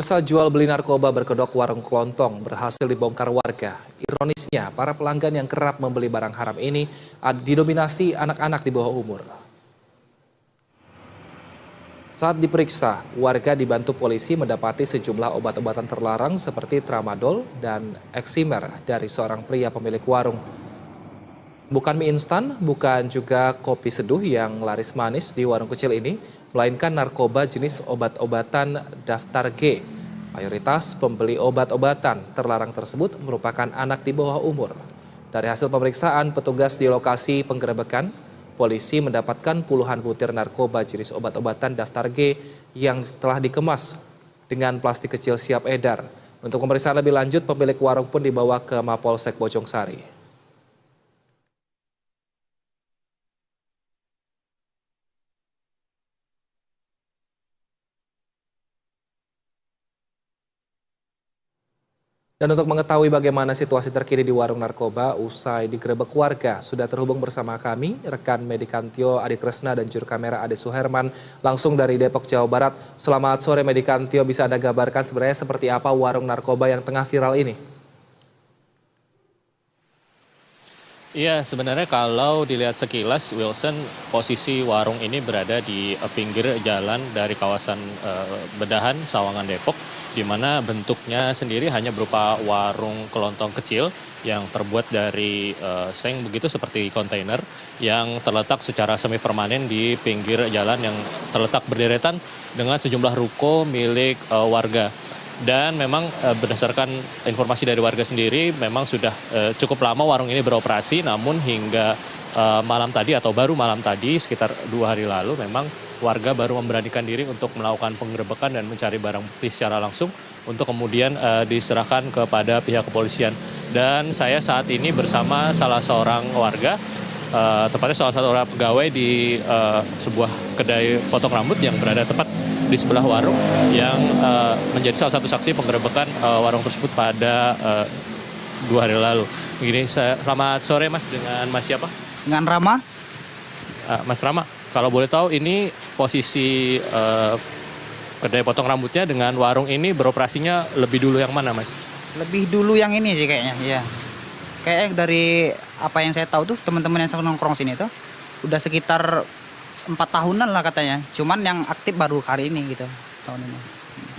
Masa jual beli narkoba berkedok warung kelontong berhasil dibongkar warga. Ironisnya, para pelanggan yang kerap membeli barang haram ini didominasi anak-anak di bawah umur. Saat diperiksa, warga dibantu polisi mendapati sejumlah obat-obatan terlarang seperti tramadol dan eksimer dari seorang pria pemilik warung. Bukan mie instan, bukan juga kopi seduh yang laris manis di warung kecil ini, melainkan narkoba jenis obat-obatan daftar G. Mayoritas pembeli obat-obatan terlarang tersebut merupakan anak di bawah umur. Dari hasil pemeriksaan petugas di lokasi penggerebekan, polisi mendapatkan puluhan butir narkoba jenis obat-obatan daftar G yang telah dikemas dengan plastik kecil siap edar. Untuk pemeriksaan lebih lanjut, pemilik warung pun dibawa ke Mapolsek Bojongsari. Dan untuk mengetahui bagaimana situasi terkini di warung narkoba usai digerebek warga, sudah terhubung bersama kami, rekan Medikantio Adi Kresna dan juru kamera Ade Suherman, langsung dari Depok, Jawa Barat. Selamat sore Medikantio, bisa Anda gambarkan sebenarnya seperti apa warung narkoba yang tengah viral ini? Iya, sebenarnya kalau dilihat sekilas, Wilson, posisi warung ini berada di pinggir jalan dari kawasan Bedahan, Sawangan, Depok, di mana bentuknya sendiri hanya berupa warung kelontong kecil yang terbuat dari seng begitu seperti kontainer yang terletak secara semi permanen di pinggir jalan yang terletak berderetan dengan sejumlah ruko milik warga. Dan memang berdasarkan informasi dari warga sendiri memang sudah cukup lama warung ini beroperasi, namun hingga malam tadi atau baru malam tadi sekitar 2 hari lalu memang warga baru memberanikan diri untuk melakukan penggerebekan dan mencari barang bukti secara langsung untuk kemudian diserahkan kepada pihak kepolisian. Dan saya saat ini bersama salah seorang warga, tepatnya salah satu orang pegawai di sebuah kedai potong rambut yang berada tepat di sebelah warung yang menjadi salah satu saksi penggerebekan warung tersebut pada 2 hari lalu. Begini, selamat sore Mas, dengan Mas siapa? Dengan Rama. Mas Rama, kalau boleh tahu ini posisi kedai potong rambutnya dengan warung ini beroperasinya lebih dulu yang mana Mas? Lebih dulu yang ini sih kayaknya, ya. Kayaknya dari apa yang saya tahu tuh teman-teman yang sama nongkrong sini tuh udah sekitar 4 tahunan lah katanya. Cuman yang aktif baru hari ini gitu, tahun ini.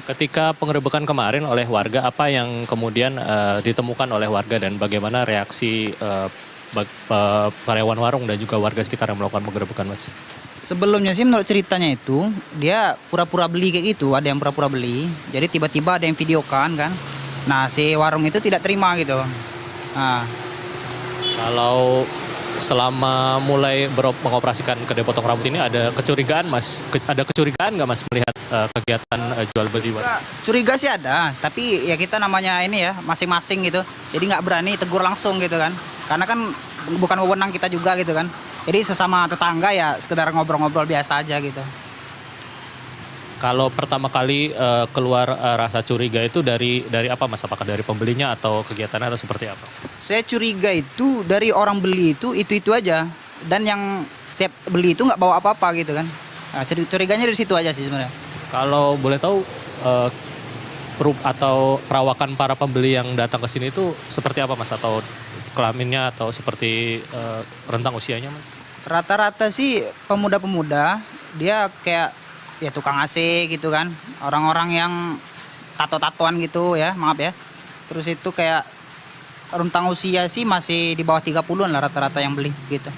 Ketika penggerebekan kemarin oleh warga, apa yang kemudian ditemukan oleh warga dan bagaimana reaksi karyawan warung dan juga warga sekitar yang melakukan penggerebekan, Mas? Sebelumnya sih menurut ceritanya itu, dia pura-pura beli kayak gitu, ada yang pura-pura beli. Jadi tiba-tiba ada yang videokan kan. Nah, si warung itu tidak terima gitu. Nah, kalau selama mulai mengoperasikan kedai potong rambut ini ada kecurigaan Mas? Ada kecurigaan nggak Mas melihat kegiatan jual beli? Curiga sih ada, tapi ya kita namanya ini ya masing-masing gitu. Jadi nggak berani tegur langsung gitu kan. Karena kan bukan wewenang kita juga gitu kan. Jadi sesama tetangga ya sekedar ngobrol-ngobrol biasa aja gitu. Kalau pertama kali keluar rasa curiga itu dari apa Mas? Apakah dari pembelinya atau kegiatannya atau seperti apa? Saya curiga itu dari orang beli itu aja. Dan yang setiap beli itu nggak bawa apa-apa gitu kan. Nah, curiganya dari situ aja sih sebenarnya. Kalau boleh tahu atau perawakan para pembeli yang datang ke sini itu seperti apa Mas? Atau kelaminnya atau seperti rentang usianya Mas? Rata-rata sih pemuda-pemuda, dia kayak ya tukang AC gitu kan, orang-orang yang tato-tatoan gitu ya, maaf ya. Terus itu kayak rentang usia sih masih di bawah 30-an lah rata-rata yang beli gitu.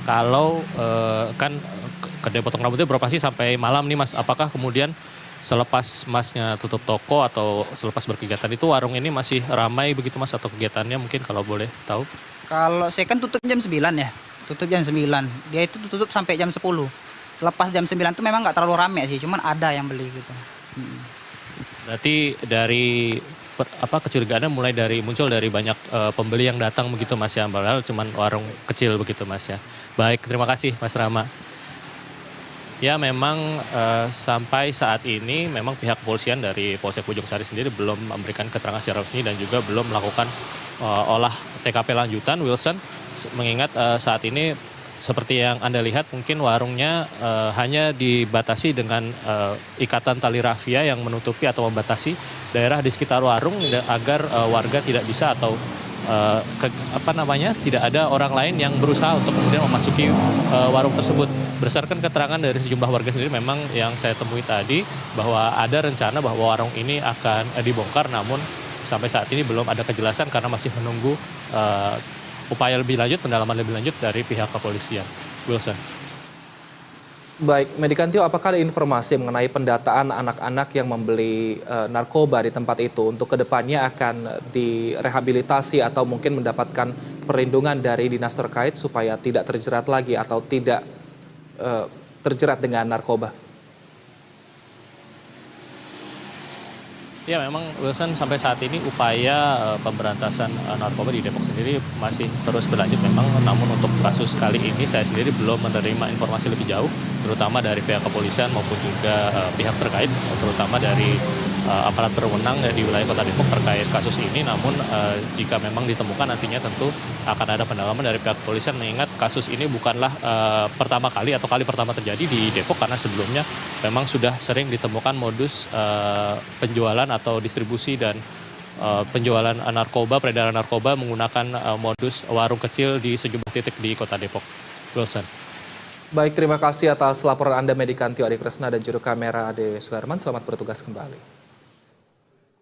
Kalau kan kedai potong rambutnya beroperasi sampai malam nih Mas, apakah kemudian selepas Masnya tutup toko atau selepas berkegiatan itu warung ini masih ramai begitu Mas atau kegiatannya mungkin kalau boleh tahu? Kalau saya kan tutup jam 9 ya, tutup jam 9, dia itu tutup sampai jam 10. Lepas jam 9 itu memang nggak terlalu rame sih, cuman ada yang beli gitu. Berarti dari kecurigaannya mulai dari muncul dari banyak pembeli yang datang begitu Mas ya, padahal cuman warung kecil begitu Mas ya. Baik, terima kasih Mas Rama. Ya memang sampai saat ini memang pihak kepolisian dari Polsek Bojongsari sendiri belum memberikan keterangan secara resmi dan juga belum melakukan olah TKP lanjutan, Wilson, mengingat saat ini seperti yang Anda lihat mungkin warungnya hanya dibatasi dengan ikatan tali rafia yang menutupi atau membatasi daerah di sekitar warung agar warga tidak bisa atau tidak ada orang lain yang berusaha untuk kemudian memasuki warung tersebut. Berdasarkan keterangan dari sejumlah warga sendiri memang yang saya temui tadi bahwa ada rencana bahwa warung ini akan dibongkar, namun sampai saat ini belum ada kejelasan karena masih menunggu upaya lebih lanjut, pendalaman lebih lanjut dari pihak kepolisian. Wilson. Baik, Medikantio, apakah ada informasi mengenai pendataan anak-anak yang membeli narkoba di tempat itu untuk kedepannya akan direhabilitasi atau mungkin mendapatkan perlindungan dari dinas terkait supaya tidak terjerat lagi atau tidak terjerat dengan narkoba? Ya memang Wilson, sampai saat ini upaya pemberantasan narkoba di Depok sendiri masih terus berlanjut memang, namun untuk kasus kali ini saya sendiri belum menerima informasi lebih jauh, terutama dari pihak kepolisian maupun juga pihak terkait, terutama dari aparat berwenang di wilayah Kota Depok terkait kasus ini. Namun jika memang ditemukan nantinya tentu akan ada pendalaman dari pihak kepolisian, mengingat kasus ini bukanlah pertama kali atau kali pertama terjadi di Depok, karena sebelumnya memang sudah sering ditemukan modus penjualan atau distribusi dan penjualan narkoba, peredaran narkoba menggunakan modus warung kecil di sejumlah titik di Kota Depok. Wilson. Baik, terima kasih atas laporan Anda Medikantio Adi Kresna dan juru kamera Ade Suherman. Selamat bertugas kembali.